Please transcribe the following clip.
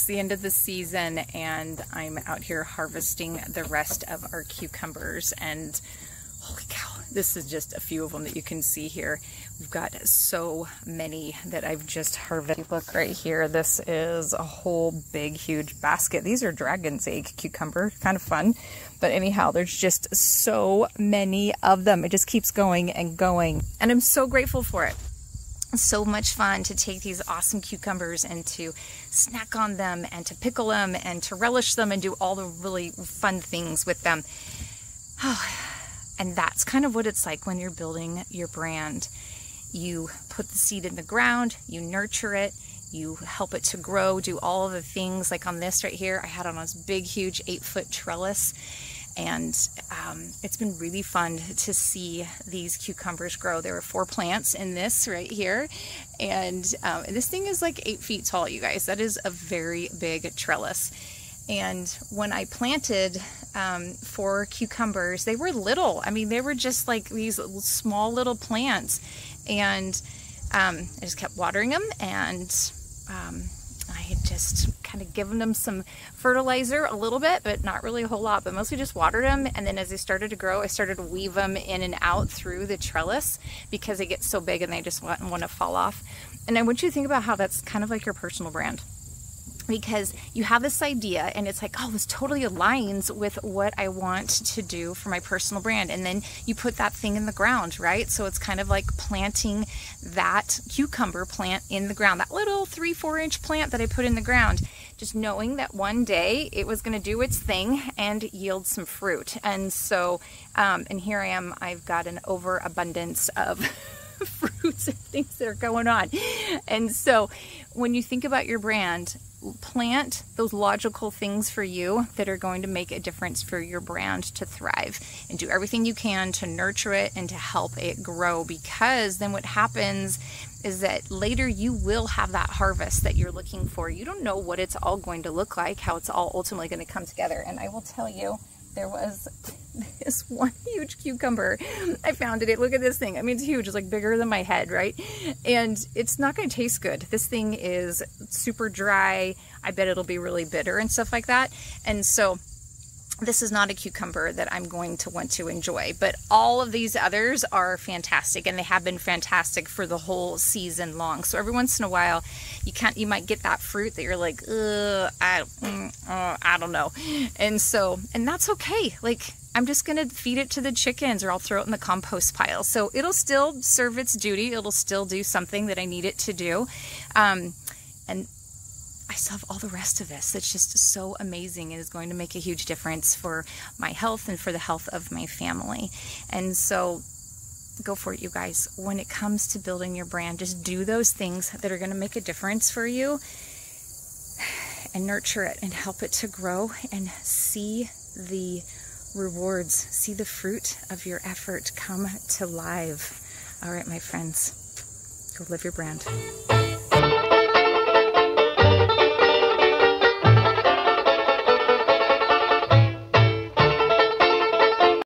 it's the end of the season and I'm out here harvesting the rest of our cucumbers, and holy cow, this is just a few of them that you can see here. We've got so many that I've just harvested. Look right here, this is a whole big huge basket. These are dragon's egg cucumber, kind of fun. But anyhow, there's just so many of them. It just keeps going and going. And I'm so grateful for it. It's so much fun to take these awesome cucumbers and to snack on them and to pickle them and to relish them and do all the really fun things with them. Oh, and that's kind of what it's like when you're building your brand. You put the seed in the ground, you nurture it, you help it to grow, do all of the things. Like on this right here, I had on this big, huge 8-foot trellis. And it's been really fun to see these cucumbers grow. There were 4 plants in this right here. And this thing is like 8 feet tall, you guys. That is a very big trellis. And when I planted 4 cucumbers, they were little. I mean, they were just like these small little plants. And I just kept watering them, and I had just kind of given them some fertilizer a little bit, but not really a whole lot, but mostly just watered them. And then as they started to grow, I started to weave them in and out through the trellis because they get so big and they just want to fall off. And I want you to think about how that's kind of like your personal brand. Because you have this idea and it's like, oh, this totally aligns with what I want to do for my personal brand. And then you put that thing in the ground, right? So it's kind of like planting that cucumber plant in the ground, that little 3-4 inch plant that I put in the ground, just knowing that one day it was going to do its thing and yield some fruit. And so, and here I am, I've got an overabundance of fruits and things that are going on. And so when you think about your brand, plant those logical things for you that are going to make a difference for your brand to thrive, and do everything you can to nurture it and to help it grow, because then what happens is that later you will have that harvest that you're looking for. You don't know what it's all going to look like, how it's all ultimately going to come together. And I will tell you, there was this one huge cucumber. I found it. Look at this thing. I mean, it's huge. It's like bigger than my head, right? And it's not going to taste good. This thing is super dry. I bet it'll be really bitter and stuff like that. And so this is not a cucumber that I'm going to want to enjoy, but all of these others are fantastic, and they have been fantastic for the whole season long. So every once in a while, you might get that fruit that you're like, I don't know. And that's okay. Like, I'm just going to feed it to the chickens, or I'll throw it in the compost pile. So it'll still serve its duty. It'll still do something that I need it to do. And I still have all the rest of this that's just so amazing and is going to make a huge difference for my health and for the health of my family. And so go for it, you guys. When it comes to building your brand, just do those things that are going to make a difference for you, and nurture it and help it to grow, and see the rewards, see the fruit of your effort come to life. All right, my friends, go live your brand.